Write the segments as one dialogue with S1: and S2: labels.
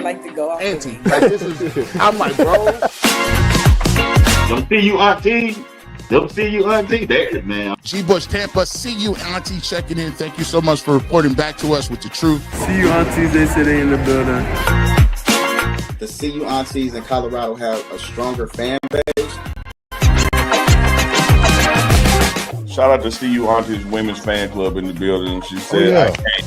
S1: like to go off
S2: Auntie, like this is. I'm like, bro.
S3: Them see you, Auntie. Them see you, Auntie. There it is, man.
S2: G. Bush, Tampa, see you, Auntie, checking in. Thank you so much for reporting back to us with the truth.
S4: See you, Aunties. They say they in the building.
S5: The CU Aunties in Colorado have a stronger fan base.
S6: Shout out to CU Aunties Women's Fan Club in the building. She said, I can't.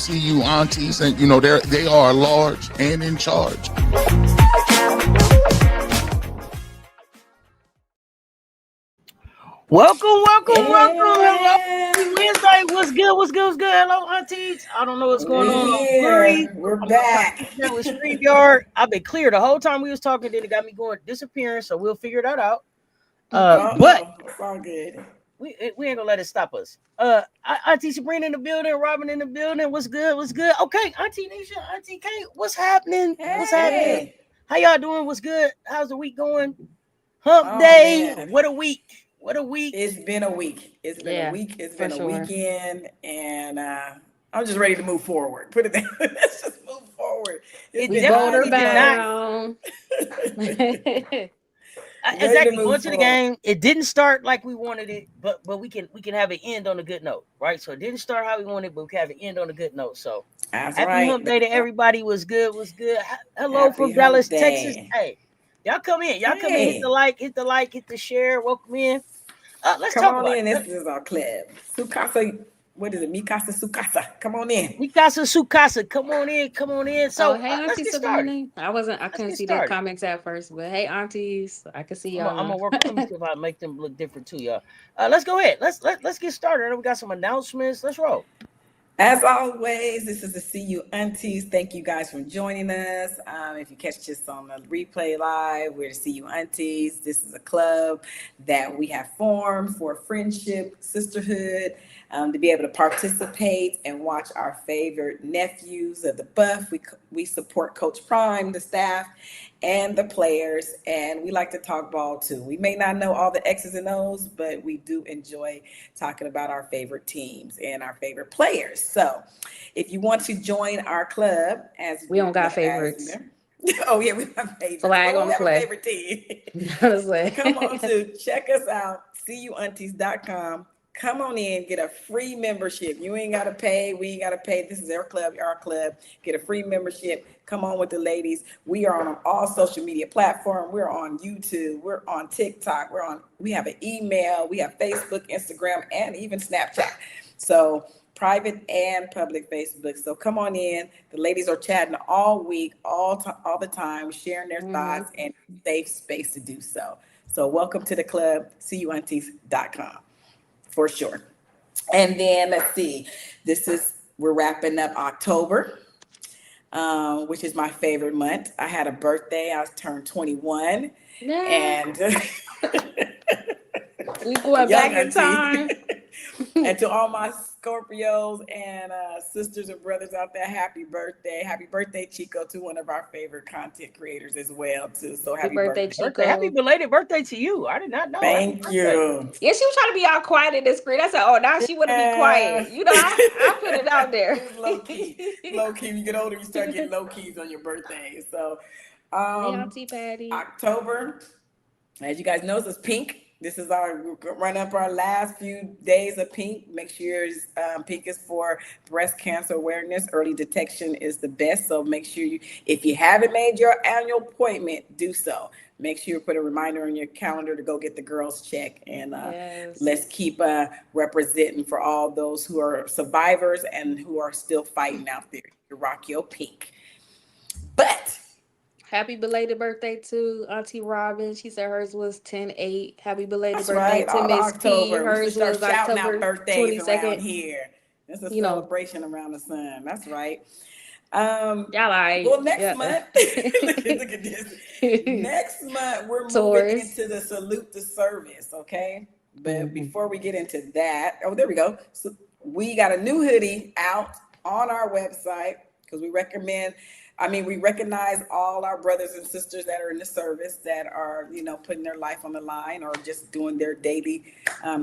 S2: CU Aunties, and you know they are large and in charge.
S7: Welcome. Hello, Wednesday. What's good? Hello, Aunties. I don't know what's going on.
S1: We're back.
S7: That was StreamYard. I've been clear the whole time we was talking. Then it got me going disappearing. So we'll figure that out. But
S1: it's all good.
S7: We ain't gonna let it stop us. Auntie Sabrina in the building, Robin in the building. What's good? Okay, Auntie Nisha, Auntie Kate, what's happening? What's happening? How y'all doing? What's good? How's the week going? Hump day.
S1: Man.
S7: What a week.
S1: It's been a week. It's been a weekend, and I'm just ready to move forward. Put it there. Let's just move forward.
S7: Exactly. Going to the game. It didn't start like we wanted it, but we can have it end on a good note, right? So it didn't start how we wanted, but we can have it end on a good note. So happy hump day to everybody. Was good. Hello
S1: happy
S7: from Dallas,
S1: day.
S7: Texas. Hey, y'all come in. Hit the like, hit the share. Welcome in. Let's
S1: come
S7: talk
S1: on
S7: about
S1: in.
S7: it.
S1: This is our club. Sukasa. What is it? Mikasa Sukasa. Come on in.
S7: Mikasa Sukasa. Come on in. So
S8: hey, Auntie Sabrina. I couldn't see the comments at first, but hey, Aunties, I can see y'all.
S7: I'm gonna work on them if I make them look different too, y'all. Let's go ahead. Let's get started. We got some announcements. Let's roll.
S1: As always, this is the CU Aunties. Thank you guys for joining us. If you catch us on the replay live, we're the CU Aunties. This is a club that we have formed for friendship, sisterhood, to be able to participate and watch our favorite nephews of the buff. We support Coach Prime, the staff, and the players, and we like to talk ball too. We may not know all the X's and O's, but we do enjoy talking about our favorite teams and our favorite players. So if you want to join our club, as
S8: we don't got favorites.
S1: Oh yeah, we have favorites.
S8: Flag on the play.
S1: Favorite team. Come on to check us out, cuaunties.com. Come on in, get a free membership. You ain't got to pay. We ain't got to pay. This is our club. Get a free membership. Come on with the ladies. We are on all social media platforms. We're on YouTube. We're on TikTok. We have an email. We have Facebook, Instagram, and even Snapchat. So private and public Facebook. So come on in. The ladies are chatting all week, all the time, sharing their thoughts and safe space to do so. So welcome to the club, cuaunties.com. For sure. And then let's see, we're wrapping up October, which is my favorite month. I had a birthday. I turned 21. And
S8: we going back in time.
S1: And to all my Scorpios and sisters and brothers out there, happy birthday. Happy birthday, Chico, to one of our favorite content creators as well, too. So happy birthday,
S8: Chico.
S7: Happy belated birthday to you. I did not know.
S1: Thank you.
S8: Yeah, she was trying to be all quiet in the screen. I said, oh, now she want to be quiet. You know, I put it out there.
S1: Low key. You get older, you start getting low keys on your birthday. So
S8: hey, Auntie Patty.
S1: October, as you guys know, is pink. This is run up our last few days of pink. Make sure pink is for breast cancer awareness. Early detection is the best. So make sure if you haven't made your annual appointment, do so. Make sure you put a reminder on your calendar to go get the girls check. And let's keep representing for all those who are survivors and who are still fighting out there. You rock your pink. But
S8: happy belated birthday to Auntie Robin. She said hers was 10/8. Happy belated
S1: That's
S8: birthday
S1: right.
S8: to Miss P.
S1: Hers was October 22nd. Here. It's a celebration around the sun. That's right. Well, next month, look at this. Next month, we're moving into the salute to service, okay? But before we get into that, there we go. So we got a new hoodie out on our website because we recognize all our brothers and sisters that are in the service that are, putting their life on the line or just doing their daily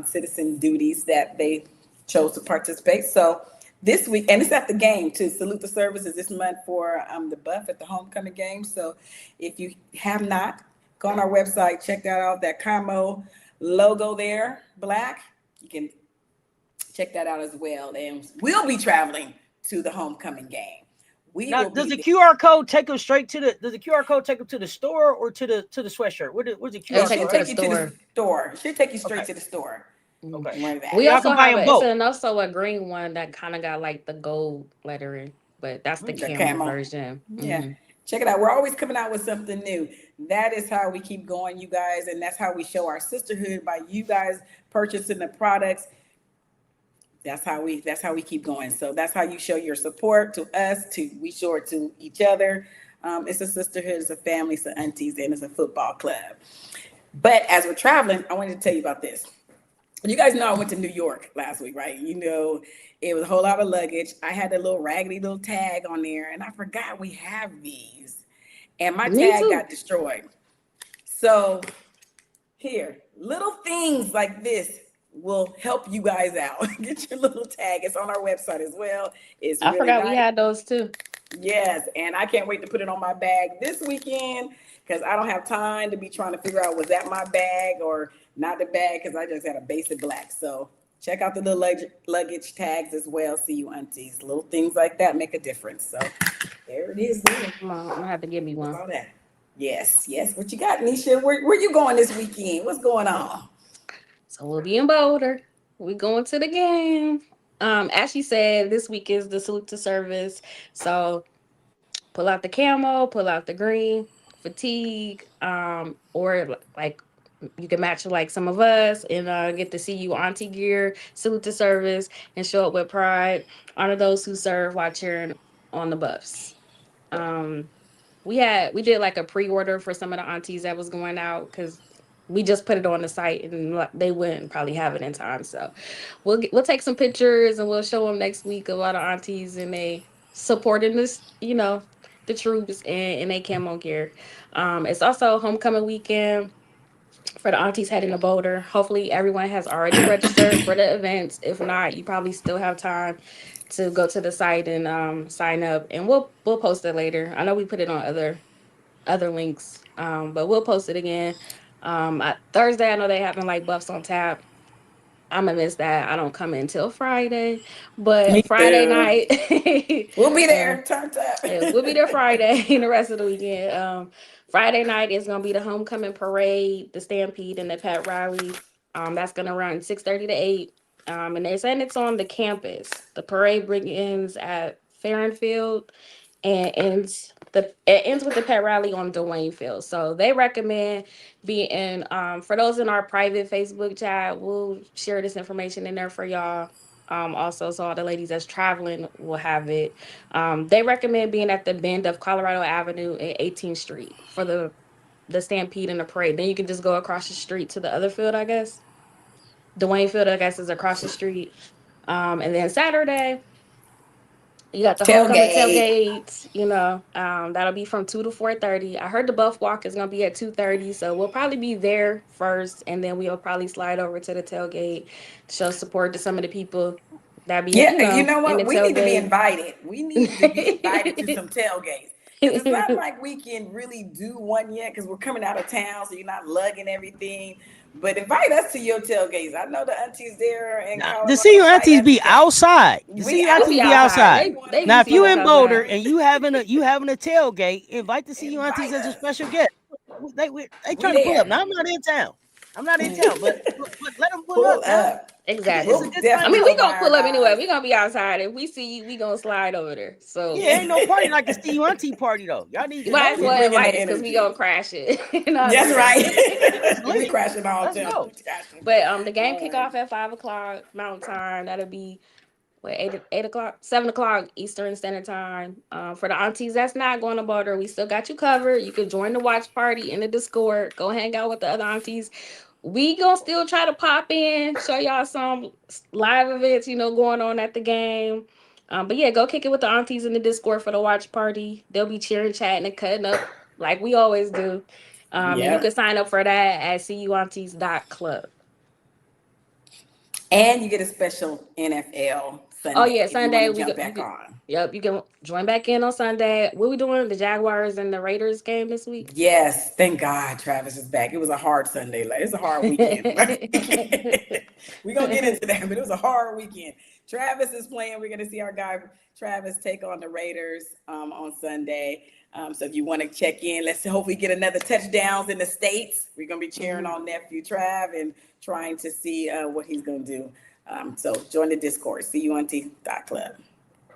S1: citizen duties that they chose to participate. So this week, and it's at the game too. Salute the Service is this month for the Buff at the homecoming game. So if you have not, go on our website, check that out. That camo logo there, black. You can check that out as well. And we'll be traveling to the homecoming game.
S7: Now, does the QR code take them straight to the? Does the QR code take them to the store or to the sweatshirt? Where's the QR
S1: code?
S7: Take
S1: you to the store. It should take you straight to the store.
S7: Okay.
S8: We also have a green one that kind of got like the gold lettering, but that's the camo version.
S1: Yeah. Check it out. We're always coming out with something new. That is how we keep going, you guys, and that's how we show our sisterhood by you guys purchasing the products. That's how we keep going. So that's how you show your support to us, we show it to each other. It's a sisterhood, it's a family, it's an aunties, and it's a football club. But as we're traveling, I wanted to tell you about this. You guys know I went to New York last week, right? You know, it was a whole lot of luggage. I had a little raggedy little tag on there, and I forgot we have these. And my tag got destroyed. So here, little things like this will help you guys out. Get your little tag. It's on our website as well.
S8: I forgot we had those too.
S1: Yes, and I can't wait to put it on my bag this weekend because I don't have time to be trying to figure out was that my bag or not the bag because I just had a basic black. So check out the little luggage tags as well. See you aunties. Little things like that make a difference. So there it is.
S8: Come on, I'm gonna have to give me one.
S1: All that. Yes. What you got, Nisha? Where you going this weekend? What's going on?
S8: So we'll be in Boulder. We going to the game. As she said, this week is the Salute to Service. So pull out the camo, pull out the green fatigue, or like you can match like some of us and get to see you auntie gear, Salute to Service, and show up with pride. Honor those who serve while cheering on the Buffs. We did like a pre-order for some of the aunties that was going out because we just put it on the site and they wouldn't probably have it in time. So we'll take some pictures and we'll show them next week of all the aunties and they supporting this, you know, the troops and they camo gear. It's also homecoming weekend for the aunties heading to Boulder. Hopefully everyone has already registered for the events. If not, you probably still have time to go to the site and sign up, and we'll post it later. I know we put it on other links, but we'll post it again. Thursday, I know they having like Buffs on tap. I'm gonna miss that. I don't come in till Friday, but Friday night
S1: we'll be there. Turned up.
S8: Yeah, we'll be there Friday and the rest of the weekend. Friday night is gonna be the homecoming parade, the stampede, and the pet rally. That's gonna run 6:30 to 8. And they're saying it's on the campus. The parade begins at Field and ends with the pet rally on Dwayne Field. So they recommend being for those in our private Facebook chat, we'll share this information in there for y'all. Also, so all the ladies that's traveling will have it. They recommend being at the bend of Colorado Avenue and 18th Street for the stampede and the parade. Then you can just go across the street to the other field, I guess. Dwayne Field, I guess, is across the street. And then Saturday, you got the homecoming tailgate, you know, that'll be from 2 to 4:30. I heard the Buff Walk is going to be at 2:30, so we'll probably be there first, and then we'll probably slide over to the tailgate to show support to some of the people that be,
S1: you know what? We need to be invited. We need to be invited to some tailgates. It's not like we can really do one yet because we're coming out of town, so you're not lugging everything. But invite us to your tailgates. I know the aunties there and
S7: the senior aunties be outside. The senior aunties be outside. Now, if you in Boulder and you having a tailgate, invite the senior aunties as a special guest. They trying to pull up. Now I'm not in town, but let them pull up.
S8: Exactly. I mean, we gonna pull up anyway. We gonna be outside. If we see you, we gonna slide over there. So
S7: yeah, ain't no party like the CU auntie party though. Y'all need to
S8: might as well invite us because we gonna crash it.
S1: That's right. We crashing all too.
S8: But the game kick off at 5:00 Mountain Time. That'll be 7 o'clock Eastern Standard Time. For the aunties that's not going to Boulder, we still got you covered. You can join the watch party in the Discord. Go hang out with the other aunties. We gonna still try to pop in, show y'all some live events, going on at the game. But yeah, go kick it with the aunties in the Discord for the watch party. They'll be cheering, chatting, and cutting up like we always do. And you can sign up for that at cuaunties.club.
S1: And you get a special NFL Sunday.
S8: Oh yeah,
S1: if you
S8: Sunday
S1: want to
S8: we
S1: jump
S8: go.
S1: back on.
S8: Yep, you can join back in on Sunday. What we doing? The Jaguars and the Raiders game this week.
S1: Yes, thank God Travis is back. It was a hard Sunday. Like it's a hard weekend. We're gonna get into that, but it was a hard weekend. Travis is playing. We're gonna see our guy Travis take on the Raiders on Sunday. So if you want to check in, let's hopefully get another touchdowns in the States. We're gonna be cheering on nephew Trav and trying to see what he's gonna do. So join the Discord. See you on Club.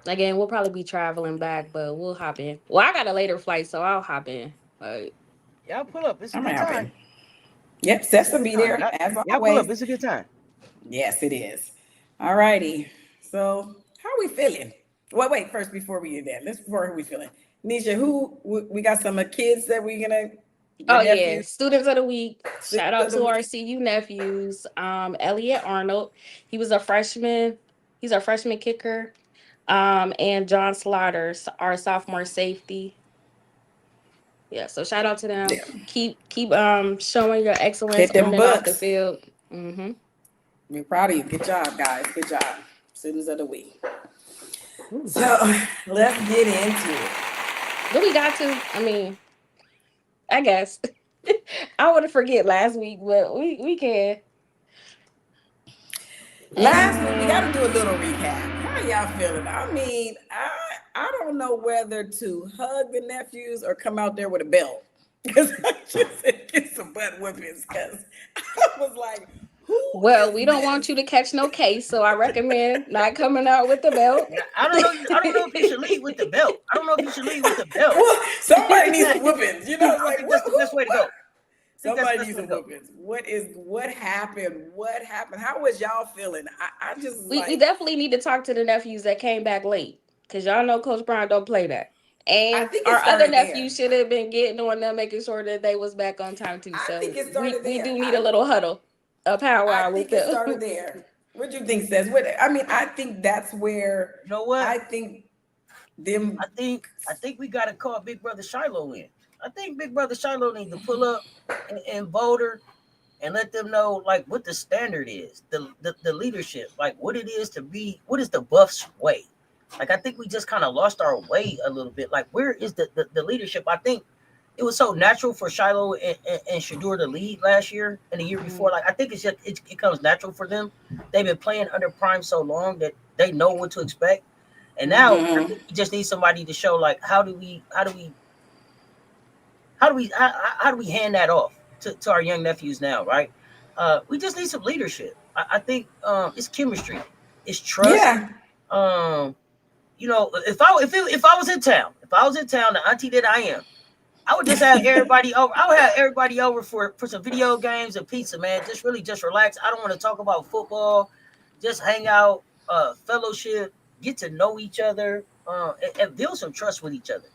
S8: Again, we'll probably be traveling back, but we'll hop in. Well, I got a later flight, so I'll hop in.
S7: Y'all pull up. It's a
S1: I'm
S7: good
S1: happy.
S7: time.
S1: Yep, Seth's will be there as
S7: Y'all pull up.
S1: always.
S7: It's a good time.
S1: Yes, it is. All righty. So how are we feeling? Well, wait, first before we do that, how are we feeling? Nisha, we got some kids that we're gonna
S8: Yeah, students of the week. Shout out
S1: of the
S8: to our
S1: week.
S8: CU nephews. Elliot Arnold. He was a freshman. He's our freshman kicker. And John Slaughter, our sophomore safety. Yeah, so shout out to them.
S1: Yeah.
S8: Keep showing your excellence
S1: Hit them
S8: on and off the
S1: books.
S8: field.
S1: We're proud of you. Good job, guys. Good job. Students of the week. So let's get into it.
S8: Do we got to? I mean, I guess. I want to forget last week, but we can.
S1: Last week, we got to do a little recap. How y'all feeling? I mean, I don't know whether to hug the nephews or come out there with a belt. Because I just said get some butt whippings. Because I was like,
S8: well, we don't want you to catch no case, so I recommend not coming out with the belt.
S7: I don't know if you should lead with the belt.
S1: Well, somebody needs some whippings. You know, like
S7: that's the best way to go.
S1: Somebody needs some whippings. What happened? What happened? How was y'all feeling? I just
S8: we definitely need to talk to the nephews that came back late, because y'all know Coach Brown don't play that. And our other nephews should have been getting on them, making sure that they was back on time too. So we do need a little huddle, a powwow with them.
S1: I think it started there. What do you think, Says? I think that's where.
S7: You know what?
S1: I think
S7: we got to call Big Brother Shiloh in. I think Big Brother Shiloh needs to pull up in Boulder and let them know like what the standard is, the leadership, like what it is to be, what is the Buffs way? Like I think we just kind of lost our way a little bit. Like where is the leadership? I think it was so natural for Shiloh and Shador to lead last year and the year before. Like I think it's just it comes natural for them. They've been playing under Prime so long that they know what to expect. And now I think we just need somebody to show like how do we hand that off to our young nephews now, right? We just need some leadership. I think it's chemistry, it's trust.
S1: Yeah.
S7: You know, if I was in town, the auntie that I am, I would just have everybody over. I would have everybody over for some video games and pizza, man. Just relax. I don't want to talk about football. Just hang out, fellowship, get to know each other, and build some trust with each other.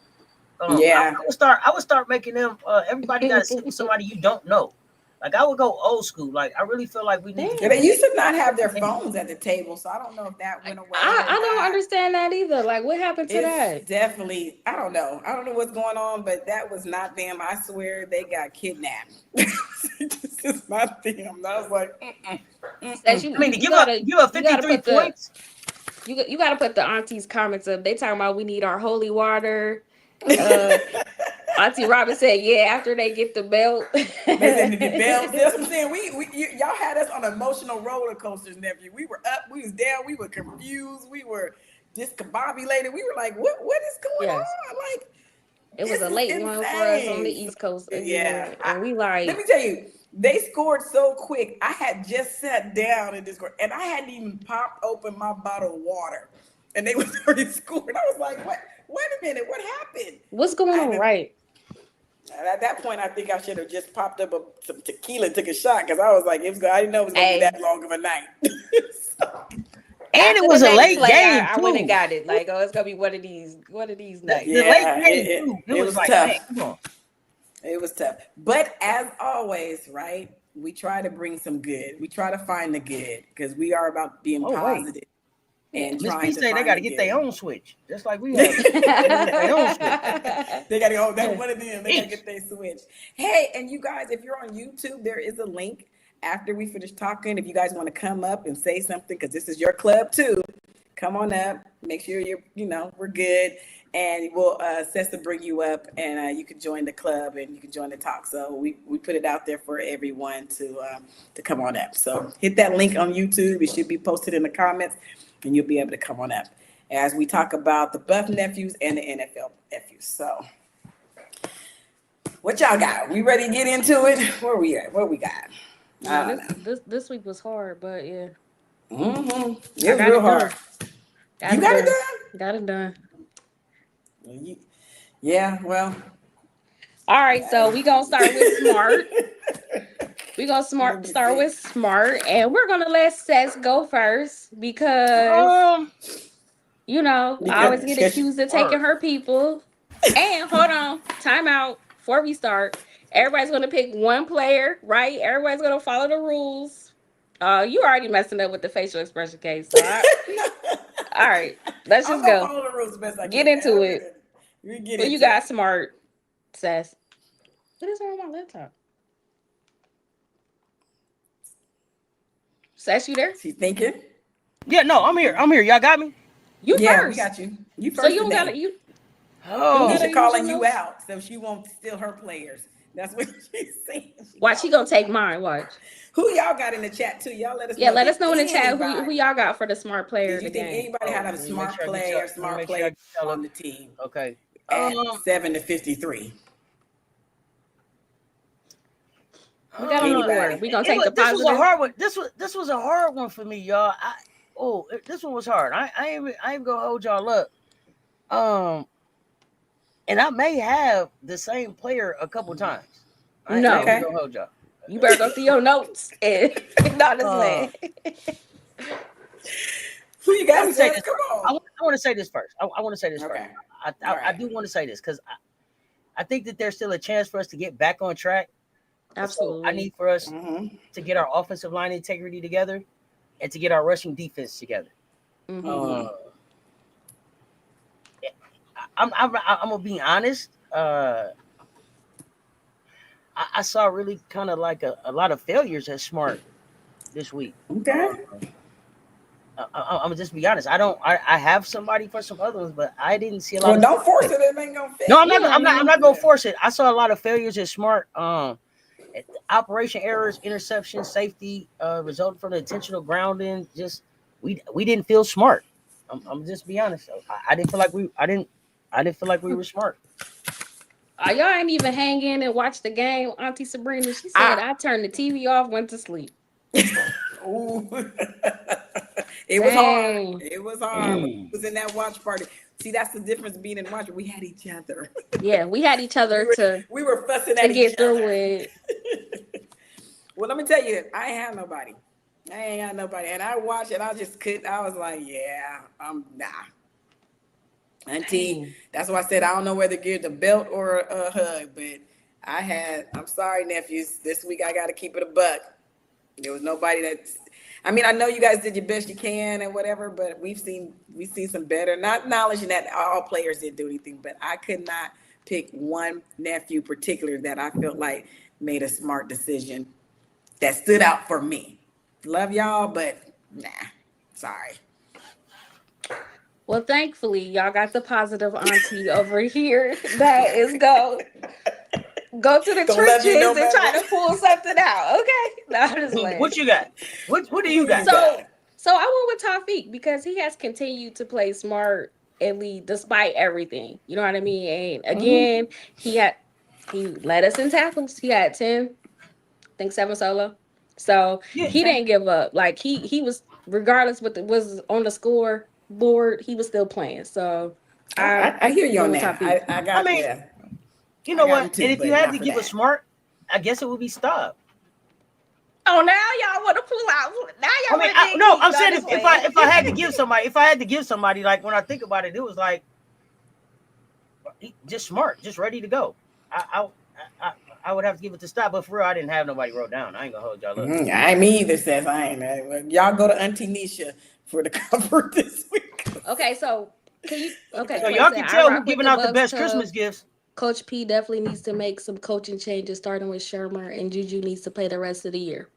S7: I would start making them. Everybody got to sit with somebody you don't know. Like I would go old school. Like I really feel like we need.
S1: They used to not have their phones at the table, so I don't know if that went away.
S8: I don't understand that either. Like what happened to that?
S1: Definitely, I don't know what's going on, but that was not them. I swear they got kidnapped. This is not them. I was like,
S7: give up 53 points.
S8: You got to put the aunties comments up. They talking about we need our holy water. Auntie Robin said, "Yeah, after they get the belt."
S1: They said the belt. That's what I'm saying. Y'all had us on emotional roller coasters, nephew. We were up, we was down, we were confused, we were discombobulated. We were like, "What is going on?" Like,
S8: it was a late one for us on the East Coast.
S1: Yeah,
S8: and we like.
S1: Let me tell you, they scored so quick. I had just sat down in Discord, and I hadn't even popped open my bottle of water, and they was already scored. I was like, "What? Wait a minute, what happened?
S8: What's going on?" Right.
S1: At that point, I think I should have just popped up some tequila and took a shot because I was like, I didn't know it was going to be that long of a night.
S7: And it was a late game.
S8: I went and got it. Like, it's going to be one of these nights.
S1: Yeah,
S7: the late game, too. It was like,
S1: tough.
S7: Man, come on.
S1: It was tough. But as always, right, we try to bring some good. We try to find the good because we are about being positive. And
S7: Miss
S1: trying
S7: P
S1: to
S7: say they got to get their own switch, just like we have.
S1: Their own switch. They got to go. That's one of them. They got to get their switch. Hey, and you guys, if you're on YouTube, there is a link after we finish talking. If you guys want to come up and say something, because this is your club too, come on up. Make sure we're good. And we'll Sessa bring you up, and you can join the club and you can join the talk. So we put it out there for everyone to come on up. So hit that link on YouTube. It should be posted in the comments, and you'll be able to come on up as we talk about the Buff Nephews and the NFL Nephews. So what y'all got? We ready to get into it? Where we at? What we got?
S8: This week was hard, but yeah.
S1: Mm-hmm. It was real hard. You got it done?
S8: Got it done.
S1: Yeah, well.
S8: All right, so we gonna start with smart. We gonna start with smart, and we're gonna let Sess go first because I always get accused of taking her people. And hold on, time out before we start. Everybody's gonna pick one player, right? Everybody's gonna follow the rules. You already messing up with the facial expression case. So all right, let's just go.
S1: Follow the rules best I
S8: get
S1: can.
S8: Into it. You got smart, Sess. What is wrong with my laptop? Sess, you there?
S1: She's thinking.
S7: Yeah, no, I'm here. Y'all got me?
S8: You
S1: first.
S8: We
S1: got you. You first.
S8: So you don't got it.
S1: She's calling you out, so she won't steal her players. That's what she's saying.
S8: Watch, she gonna take mine. Watch.
S1: Who y'all got in the chat too? Y'all let us know.
S8: Yeah, let us know in the chat who y'all got for the smart player.
S1: Do you think anybody had a smart player on the team?
S7: Okay.
S1: At 7-53.
S8: We got another. We gonna take the positive.
S7: This was a hard one. This was a hard one for me, y'all. This one was hard. I ain't gonna hold y'all up. And I may have the same player a couple times. I ain't gonna hold y'all.
S8: You better go through your notes and not this way.
S1: Who you got to say this?
S7: Come on. I want to say this first. I want to say this first. I do want to say this because I think that there's still a chance for us to get back on track.
S8: Absolutely.
S7: So I need for us to get our offensive line integrity together and to get our rushing defense together. I'm gonna be honest. I saw really kind of like a lot of failures at Smart this week.
S1: Okay.
S7: I'm gonna just be honest. I have somebody for some other ones, but I didn't see a lot.
S1: Well, don't force it. It ain't gonna fit.
S7: No, I'm not gonna force it. I saw a lot of failures at Smart. Operation errors, interception, safety, resulting from the intentional grounding. Just we didn't feel smart. I'm just be honest. I didn't feel like we were smart.
S8: Y'all ain't even hang in and watch the game. Auntie Sabrina, she said I turned the TV off, went to sleep.
S1: Ooh. It was hard. It was hard. It was in that watch party. See, that's the difference being in watch. We had each other.
S8: Yeah, we had each other
S1: we were fussing at each other.
S8: To get through it.
S1: Well, let me tell you, I ain't have nobody. And I watched it. I just couldn't. I was like, yeah, nah. Auntie, that's why I said I don't know whether to give the belt or a hug, but I'm sorry, nephews. This week I got to keep it a buck. There was nobody I know you guys did your best you can and whatever, but we've seen some better. Not acknowledging that all players didn't do anything, but I could not pick one nephew particular that I felt like made a smart decision that stood out for me. Love y'all, but nah, sorry.
S8: Well, thankfully, y'all got the positive auntie over here that is go to the trenches and try to pull something out. Okay, no, I'm just playing.
S7: What you got? What do you got?
S8: So I went with Taufik because he has continued to play smart and lead despite everything. You know what I mean? And again, he led us in tackles. He had 10, I think 7 solo. So he didn't give up. Like he was, regardless what was on the score board, he was still playing. So
S1: I hear you on that.
S7: You know what? And if you had to give a smart, I guess it would be Stop.
S8: Oh, now y'all want to pull out. Now y'all
S7: I'm saying if I had to give somebody, like when I think about it, it was like just smart, just ready to go. I would have to give it to Stop, but for real, I didn't have nobody wrote down. I ain't gonna hold y'all up.
S1: I ain't me either, says I ain't. Y'all go to Auntie Nisha for the cover this week.
S8: Okay, so can you? Okay,
S7: so y'all can tell who's giving out the best Christmas gifts.
S8: Coach P definitely needs to make some coaching changes, starting with Shermer, and Juju needs to play the rest of the year.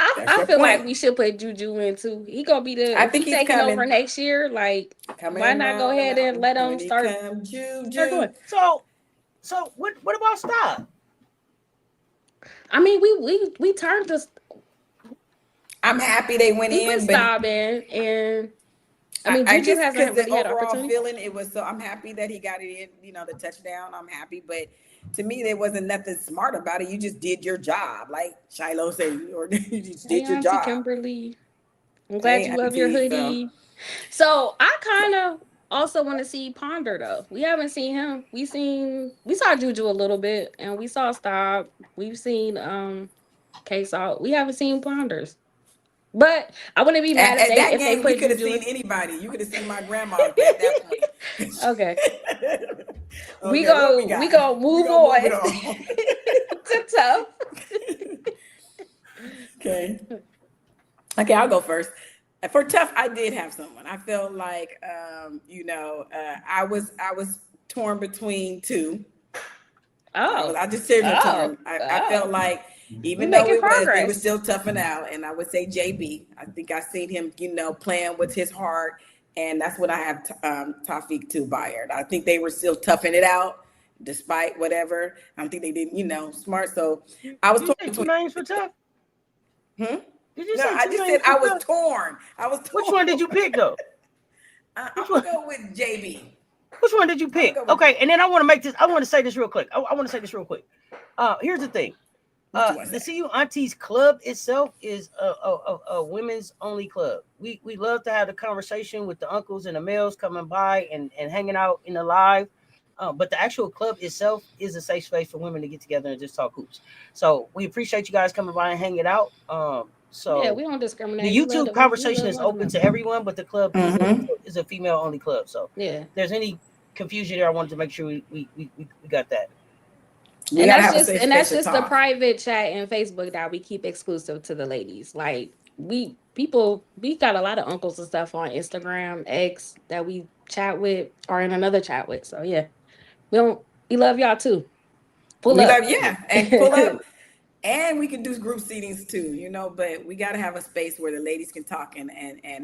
S8: I feel like we should put Juju in too. He gonna be the.
S1: I think he's
S8: taking
S1: coming
S8: over next year. Like,
S1: coming
S8: why not go ahead and let him start
S1: Juju.
S7: So what about Stop?
S8: I mean, we turned this.
S1: I'm happy they went
S8: We
S1: in,
S8: put
S1: but
S8: Staub in, and I mean, Juju hasn't really
S1: the
S8: had
S1: overall
S8: opportunity.
S1: feeling it was. So I'm happy that he got it in. You know, the touchdown. I'm happy, but to me, there wasn't nothing smart about it. You just did your job, like Shiloh said, or you just did your
S8: Auntie
S1: job.
S8: Kimberly, I'm glad you love your
S1: Auntie,
S8: hoodie. So I kind of also want to see Ponder though. We haven't seen him. We saw Juju a little bit, and we saw Staub. We've seen K-Salt. We haven't seen Ponders. But I wouldn't be mad
S1: At that
S8: if they
S1: game,
S8: put
S1: you could have
S8: Juju
S1: seen
S8: in.
S1: anybody. You could have seen my grandma at that point.
S8: Okay.
S1: We
S8: go move on. To tough.
S1: Okay. Okay, I'll go first. For tough, I did have someone. I felt like, I was torn between two. I just said torn. I felt like even though it was still toughing out, and I would say JB. I think I seen him, playing with his heart, and that's what I have Tawfiq too, Bayard. I think they were still toughing it out despite whatever. I don't think they did, smart. So I was torn between.
S7: Names for tough.
S1: Did
S7: you
S1: no,
S7: say
S1: I just said I was torn.
S7: Which one did you pick though?
S1: I'm gonna go with JB.
S7: Which one did you pick? Okay, and then I want to say this real quick. I want to say this real quick. Here's the thing. The CU Aunties Club itself is a women's only club. We love to have the conversation with the uncles and the males coming by and hanging out in the live. But the actual club itself is a safe space for women to get together and just talk hoops. So we appreciate you guys coming by and hanging out. So
S8: yeah, we don't discriminate.
S7: The YouTube conversation is open to everyone, but the club is a female only club. So
S8: yeah,
S7: if there's any confusion there, I wanted to make sure we got that.
S8: And that's just the private chat and Facebook that we keep exclusive to the ladies. Like we got a lot of uncles and stuff on Instagram, X that we chat with or in another chat with. So yeah, we love y'all too.
S1: Pull up. And pull up. And we can do group seatings too, but we got to have a space where the ladies can talk and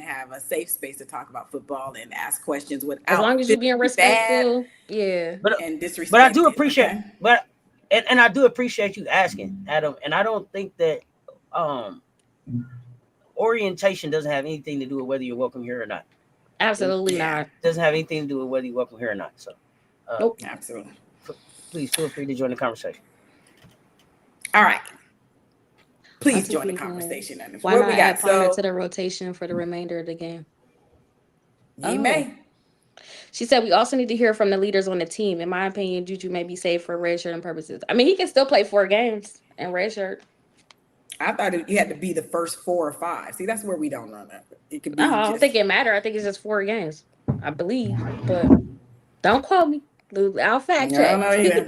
S1: have a safe space to talk about football and ask questions without.
S8: As long as you're being respectful,
S1: and disrespectful.
S7: But I do appreciate, and I do appreciate you asking, Adam. And I don't think that orientation doesn't have anything to do with whether you're welcome here or not.
S8: Absolutely not.
S7: It doesn't have anything to do with whether you're welcome here or not. So,
S8: nope,
S1: absolutely.
S7: Please feel free to join the conversation.
S1: All right. Please join the conversation.
S8: Why not add Palmer to the rotation for the remainder of the game?
S1: You may.
S8: She said we also need to hear from the leaders on the team. In my opinion, Juju may be saved for redshirt purposes. I mean, he can still play 4 games in redshirt.
S1: I thought you had to be the first 4 or 5. See, that's where we don't run that. It could be.
S8: I don't think it matters. I think it's just 4 games, I believe. But don't quote me. I'll fact check.
S1: I don't know either.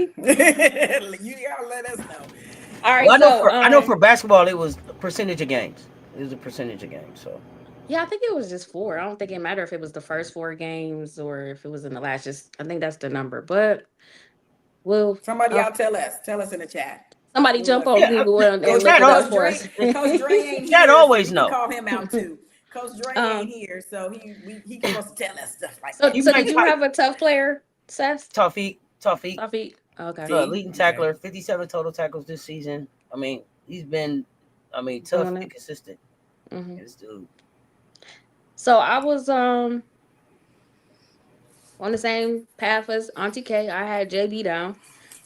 S1: You gotta let us know.
S8: All right.
S7: Well, I know for basketball, it was a percentage of games. It was a percentage of games. So.
S8: Yeah, I think it was just 4. I don't think it mattered if it was the first 4 games or if it was in the last. I think that's the number. But
S1: somebody out tell us in the chat.
S8: Somebody jump on Google and look it up for us.
S1: Coach Dre ain't here.
S7: Chad always know.
S1: Call him out too. Coach Dre ain't here, so he supposed to tell us stuff like
S8: that.
S1: So
S8: did you have a tough player, Seth?
S7: Tawfiq.
S8: Okay.
S7: Leading tackler, 57 total tackles this season. I mean, he's been, tough and consistent. This dude.
S8: So I was on the same path as Auntie K. I had JB down.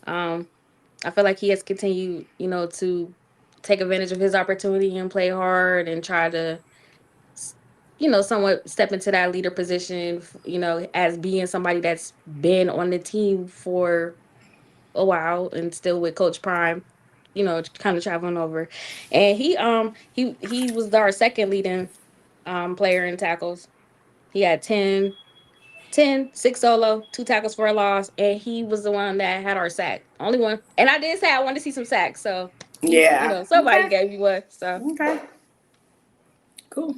S8: I feel like he has continued, to take advantage of his opportunity and play hard and try to, somewhat step into that leader position, as being somebody that's been on the team for a while and still with Coach Prime, kind of traveling over. And he was our second leading player in tackles. He had 10, 6 solo, 2 tackles for a loss, and he was the one that had our sack. Only one. And I did say I wanted to see some sacks, so somebody gave me one. So
S1: cool.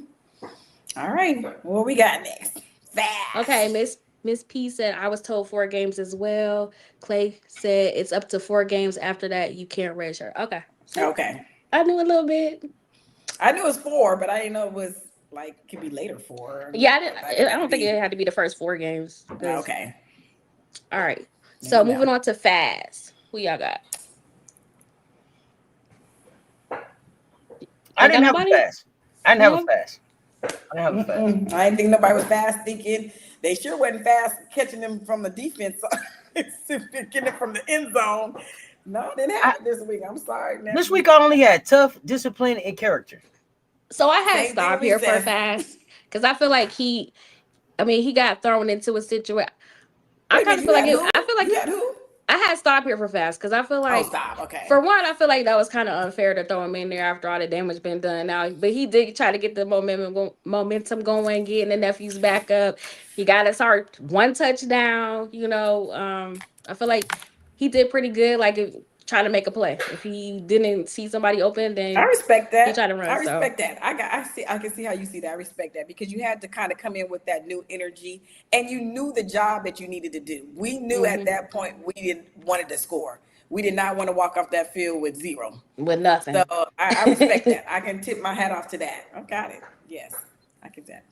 S1: All right. What we got next? Fast.
S8: Okay, Miss P said I was told 4 games as well. Clay said it's up to 4 games. After that, you can't redshirt. Okay. So
S1: okay.
S8: I knew a little bit.
S1: I knew it was 4, but I didn't know it was like could be later 4.
S8: Yeah,
S1: thought
S8: I don't think it had to be the first 4 games.
S1: Okay.
S8: All right. So moving on to Fast. Who y'all got?
S7: I didn't have a Fast. I didn't have a Fast.
S1: I didn't think nobody was fast thinking. They sure wasn't fast catching them from the defense, getting it from the end zone. No, it didn't happen this week. I'm sorry. Man.
S7: This week I only had tough, discipline, and character.
S8: So I had Stop here for Fast because I feel like he got thrown into a situation. I kind of feel like I had Stop here for Fast because I feel like for one, I feel like that was kind of unfair to throw him in there after all the damage been done now. But he did try to get the momentum going, getting the nephews back up. He got us our 1 touchdown. I feel like he did pretty good. Like trying to make a play. If he didn't see somebody open, then
S1: I respect that.
S8: He tried to run.
S1: I respect that. I can see how you see that. I respect that because you had to kind of come in with that new energy, and you knew the job that you needed to do. We knew at that point we wanted to score. We did not want to walk off that field with 0,
S8: with nothing.
S1: So I respect that. I can tip my hat off to that. I got it. Yes, I get that.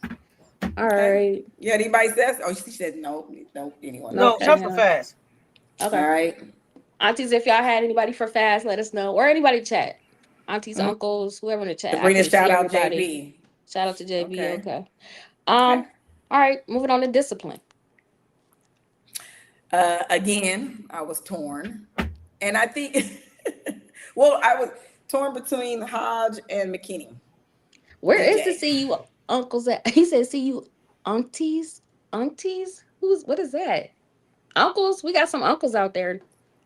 S8: All right.
S1: Yeah. Anybody says? Oh, she said no. Anyone?
S7: No, not for Fast.
S8: Okay.
S1: All right.
S8: Aunties, if y'all had anybody for Fast, let us know. Or anybody chat. Aunties, uncles, whoever in the chat.
S1: To bring a shout out JB.
S8: Shout out to JB. Okay. All right, moving on to discipline.
S1: Again, I was torn. And I think well, I was torn between Hodge and McKinney.
S8: Where is the CU uncles at? He said CU aunties? Aunties? What is that? Uncles? We got some uncles out there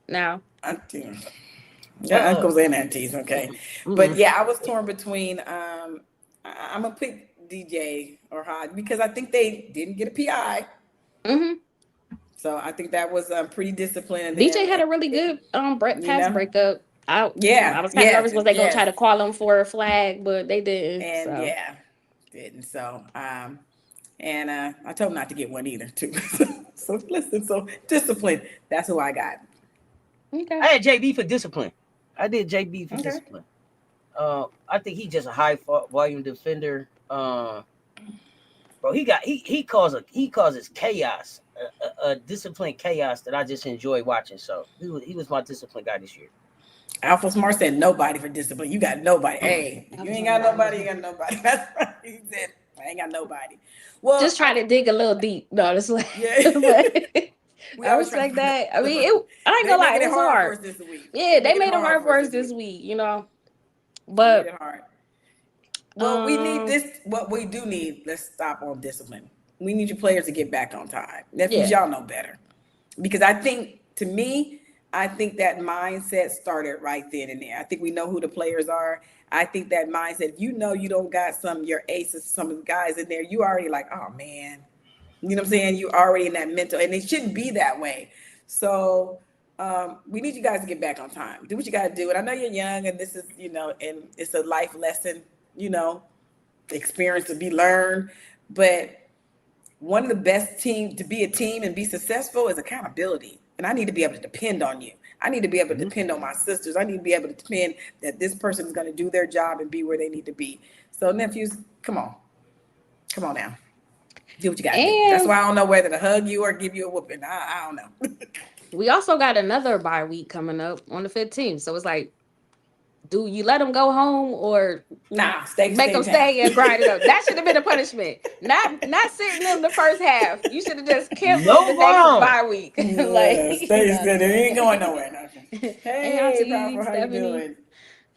S8: now.
S1: Aunties. Yeah, uncles and aunties, okay. But yeah, I was torn between I'm gonna pick DJ or Hodge because I think they didn't get a PI. So I think that was pretty disciplined.
S8: DJ had a really good pass breakup. I was kind of nervous was they gonna try to call him for a flag, but they didn't.
S1: And didn't. So and I told him not to get one either too. So listen, so discipline. That's who I got.
S7: Okay. I had JB for discipline. I did JB for discipline. I think he's just a high volume defender. Bro, he causes chaos, a disciplined chaos that I just enjoy watching. So he was my discipline guy this year.
S1: Alpha Smart said nobody for discipline. You got nobody. Hey, you ain't got nobody. You got nobody. That's right. He said I ain't got nobody. Well,
S8: just try to dig a little deep. No, it's like I respect that. I mean, I ain't gonna lie, it was hard. Yeah, they made it hard for us this week, But
S1: well, we need this. What we do need, let's stop on discipline. We need your players to get back on time. Nephews, y'all know better. Because I think that mindset started right then and there. I think we know who the players are. I think that mindset, if you know you don't got your aces, some of the guys in there, you already like, oh man. You know what I'm saying? You already in that mental, and it shouldn't be that way. So we need you guys to get back on time. Do what you got to do. And I know you're young, and this is, and it's a life lesson, experience to be learned. But one of the best team to be a team and be successful is accountability. And I need to be able to depend on you. I need to be able to depend on my sisters. I need to be able to depend that this person is going to do their job and be where they need to be. So nephews, come on now. Do what you got to do. That's why I don't know whether to hug you or give you a whooping. I don't know.
S8: We also got another bye week coming up on the 15th. So it's like, do you let them go home or make them stay and grind it up? That should have been a punishment. Not sitting in the first half. You should have just canceled the next bye week.
S1: They ain't going nowhere. Hey, Papa, how you doing?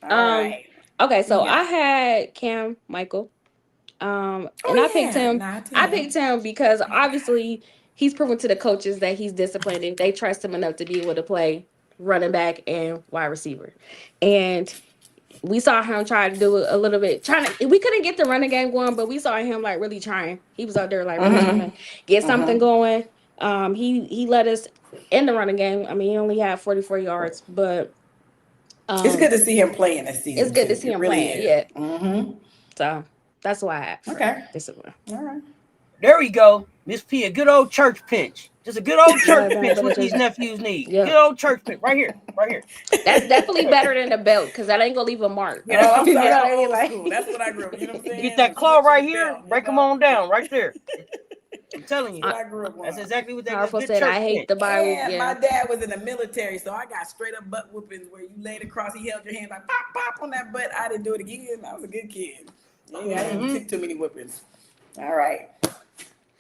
S1: All right.
S8: Okay, so I had Cam Michael. I picked him. I picked him because obviously he's proven to the coaches that he's disciplined and they trust him enough to be able to play running back and wide receiver. And we saw him try to do a little bit. We couldn't get the running game going, but we saw him like really trying. He was out there like really trying to get something going. He led us in the running game. I mean, he only had 44 yards, but
S1: it's good to see him playing this season.
S8: It's good to see him playing. Yeah. So. That's why I had discipline.
S1: All right.
S7: There we go. Miss P, a good old church pinch. Just a good old church
S8: Yeah,
S7: pinch.
S8: that's
S7: What
S8: what
S7: these
S8: it is.
S7: nephews need.
S8: Yeah.
S7: Good old church pinch. Right here. Right here.
S8: That's definitely better than a belt because that ain't gonna leave a mark.
S1: Oh, I'm
S8: You
S1: sorry,
S8: know what I
S1: I'm
S8: mean?
S1: old
S8: Like-
S1: school. That's what I grew up. You know what I'm saying?
S7: Get that claw right here. Break them on down. Right there. I'm telling you.
S1: That's what I grew up on.
S7: That's exactly what that
S8: Powerful
S7: good
S8: said,
S7: church
S8: I hate
S7: pinch.
S8: the bye week.
S1: And
S8: Yeah.
S1: my dad was in the military, so I got straight up butt whoopings where you laid across, he held your hand like pop, pop on that butt. I didn't do it again. I was a good kid. Yeah, I didn't take too many whoopings. All right.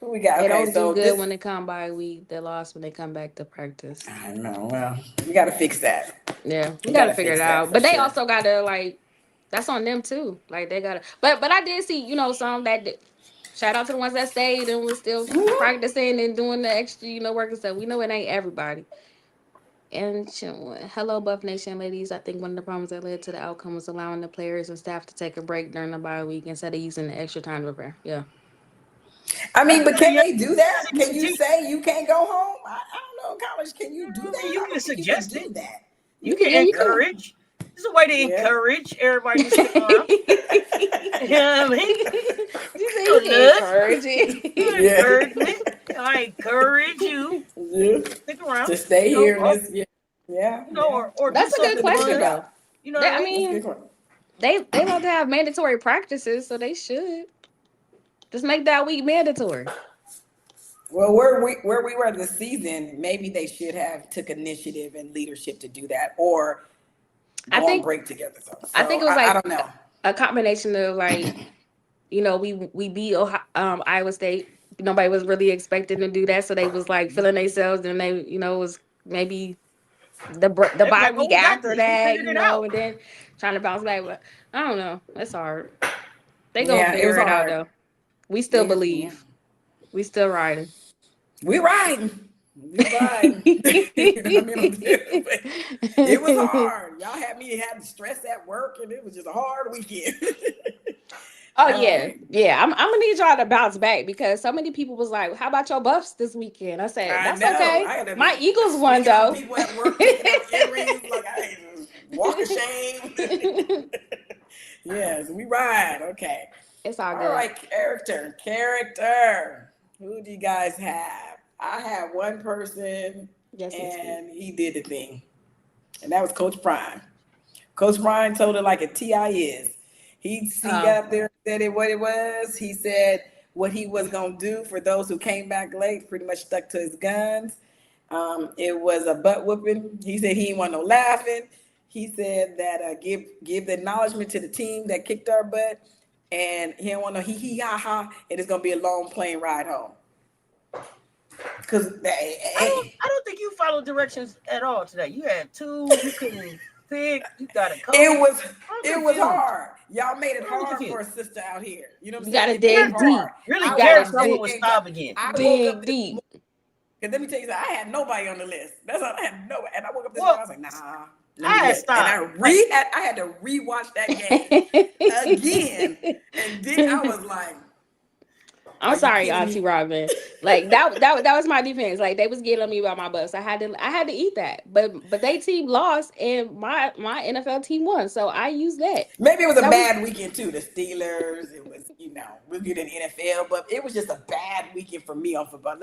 S1: Who we got?
S8: They
S1: Okay,
S8: don't
S1: so
S8: do good
S1: this,
S8: when they come by week. They lost when they come back to practice.
S1: I know. Well, we got to fix that.
S8: Yeah, we
S1: You
S8: gotta
S1: gotta
S8: figure
S1: fix
S8: it
S1: that
S8: out.
S1: for
S8: But they
S1: sure.
S8: also gotta like, that's on them too. Like they gotta. But I did see, you know, some that did. Shout out to the ones that stayed and was still practicing and doing the extra, you know, work and stuff. We know it ain't everybody. And hello, Buff Nation ladies. I think one of the problems that led to the outcome was allowing the players and staff to take a break during the bye week instead of using the extra time to prepare. Yeah.
S1: I mean, but can they do that? Can you say you can't go home? I don't know, college. Can you do that?
S7: You
S1: I
S7: can
S1: don't think
S7: suggest
S1: you can
S7: it.
S1: do that.
S7: You can encourage. There's a way to encourage everybody to stick around. You know what I mean?
S8: You say you can encourage it.
S7: Encouragement. I encourage you. Stick around.
S1: To stay
S7: You know,
S1: here.
S7: or-
S1: Yeah.
S7: You know, or
S8: That's
S7: do
S8: a good
S7: something
S8: question
S7: fun.
S8: though.
S7: You know
S8: They-
S7: what
S8: I
S7: I mean?
S8: mean, they love to have mandatory practices, so they should just make that week mandatory.
S1: Well, where we were this season, maybe they should have took initiative and leadership to do that, or
S8: I
S1: go on
S8: think-
S1: break together. So
S8: I think it was like
S1: I don't know.
S8: a combination of like, you know, we beat Iowa State. Nobody was really expecting to do that, so they was like feeling themselves, and they, you know, was maybe the bye
S7: like,
S8: week
S7: we got
S8: after
S7: this. We
S8: that,
S7: figured
S8: you
S7: it
S8: know,
S7: out.
S8: and then trying to bounce back. But I don't know, it's hard. They gonna
S1: Yeah, it
S8: figure
S1: was
S8: it out
S1: hard.
S8: though. We still
S1: Yeah.
S8: believe. We still riding.
S1: We riding. We riding. It was hard. Y'all had me had to stress at work, and it was just a hard weekend.
S8: Oh yeah. I'm gonna need y'all to bounce back because so many people was like, "How about your Buffs this weekend?" I said,
S1: I
S8: "That's
S1: know. I
S8: okay.
S1: had to
S8: My Eagles won
S1: speaking
S8: though."
S1: of people at work taking out earrings, like I had to walk of shame. Yes, we ride. Okay.
S8: It's all good.
S1: All right, character. Who do you guys have? I have one person,
S8: Yes, it's
S1: and he did the thing, and that was Coach Prime. Coach Prime told it like a TI is. He got up there and said it what it was. He said what he was gonna do for those who came back late. Pretty much stuck to his guns. It was a butt whooping. He said he didn't want no laughing. He said that give the acknowledgement to the team that kicked our butt, and he don't want no hee ha ha. And it's gonna be a long plane ride home. Cause
S7: I don't think you followed directions at all today. You had two. You couldn't pick. You got a coach.
S1: it was
S7: confused.
S1: hard. Y'all made it
S7: I'm
S1: hard
S7: confused.
S1: for a sister out here. You know what I'm
S8: You gotta
S1: saying? It made
S8: dig
S1: it hard.
S7: Really,
S1: I
S7: Garrett
S1: woke up
S7: trouble
S1: this-
S7: was stop again.
S1: I woke
S8: Dig
S1: up this
S8: deep.
S1: Cause let me tell you something, I had nobody on the list. That's all I had nobody. And I woke up this
S7: Well,
S1: morning, I was like, nah.
S7: I had stopped.
S1: And I had to rewatch that game again. And then I was like,
S8: I'm
S1: you
S8: sorry,
S1: kidding
S8: Auntie
S1: me?
S8: Robin. Like that was my defense. Like they was getting on me about my bus. I had to eat that. But they team lost and my NFL team won. So I used that.
S1: maybe it was a
S8: That
S1: bad weekend too. The Steelers, it was, we're good in the NFL, but it was just a bad weekend for me on football.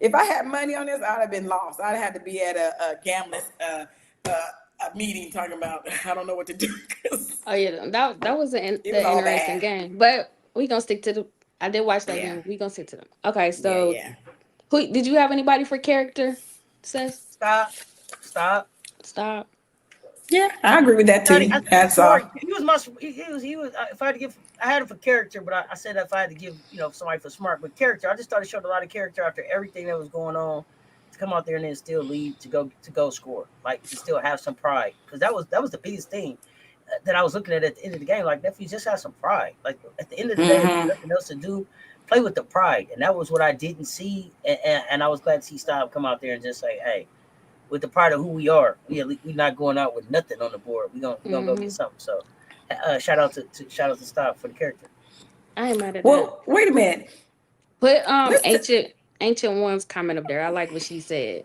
S1: If I had money on this, I'd have been lost. I'd have had to be at a gambling a meeting talking about I don't know what to do.
S8: Oh yeah, that was an
S1: It was all
S8: interesting
S1: bad.
S8: game. But we gonna stick to the. I did watch that
S1: Yeah.
S8: game. We gonna stick to them. Okay, so
S1: yeah.
S8: who did you have anybody for character? Seth?
S7: Stop.
S1: Yeah, I agree with that too. That's all.
S7: He was. If I had to give, I had him for character, but I said if I had to give, somebody for smart, but character, I just thought he showed a lot of character after everything that was going on. To come out there and then still leave to go score, like to still have some pride, because that was the biggest thing that I was looking at the end of the game. Like, nephew, just have some pride. Like at the end of the day, if there's nothing else to do, play with the pride, and that was what I didn't see, and I was glad to see Stop come out there and just say, hey. With the pride of who we are, we're not going out with nothing on the board. We're gonna go get something. So, shout out to Stop for the character.
S8: I ain't mad at that.
S1: Well, wait a minute.
S8: Put ancient one's comment up there. I like what she said.